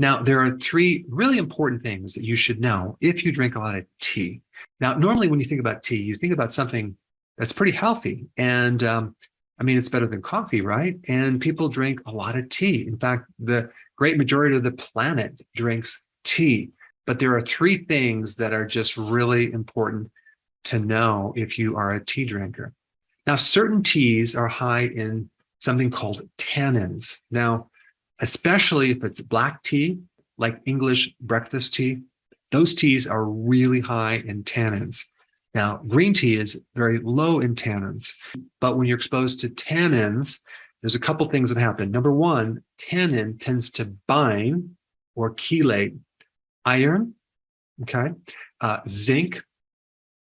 Now, there are three really important things that you should know if you drink a lot of tea. Now, normally when you think about tea, you think about something that's pretty healthy. And I mean, it's better than coffee, right? And people drink a lot of tea. In fact, the great majority of the planet drinks tea. But there are three things that are just really important to know if you are a tea drinker. Now, certain teas are high in something called tannins. Now, especially if it's black tea, like English breakfast tea, those teas are really high in tannins. Now, green tea is very low in tannins, but when you're exposed to tannins, there's a couple things that happen. Number one, tannin tends to bind or chelate iron, okay, zinc,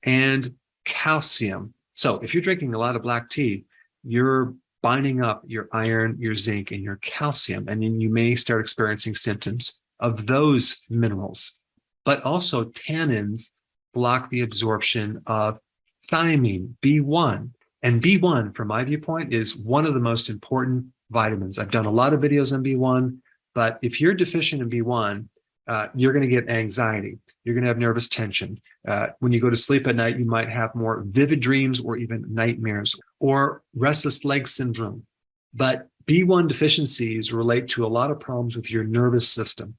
and calcium. So if you're drinking a lot of black tea, you're binding up your iron, your zinc, and your calcium, and then you may start experiencing symptoms of those minerals. But also tannins block the absorption of thiamine, B1. And B1, from my viewpoint, is one of the most important vitamins. I've done a lot of videos on B1, but if you're deficient in B1, you're going to get anxiety. You're going to have nervous tension. When you go to sleep at night, you might have more vivid dreams or even nightmares or restless leg syndrome. But B1 deficiencies relate to a lot of problems with your nervous system.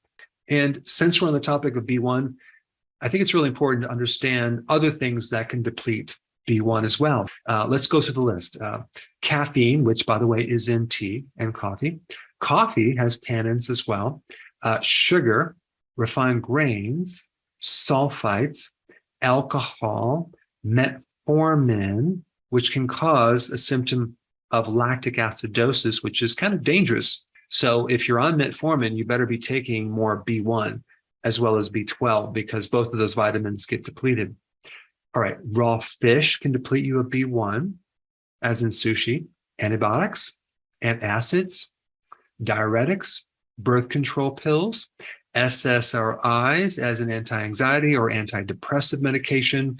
And since we're on the topic of B1, I think it's really important to understand other things that can deplete B1 as well. Let's go through the list. Caffeine, which by the way is in tea and coffee. Coffee has tannins as well. Sugar, refined grains, sulfites, alcohol, metformin, which can cause a symptom of lactic acidosis, which is kind of dangerous. So if you're on metformin, you better be taking more B1 as well as B12 because both of those vitamins get depleted. All right, raw fish can deplete you of B1, as in sushi, antibiotics, antacids, diuretics, birth control pills, SSRIs as an anti-anxiety or antidepressive medication,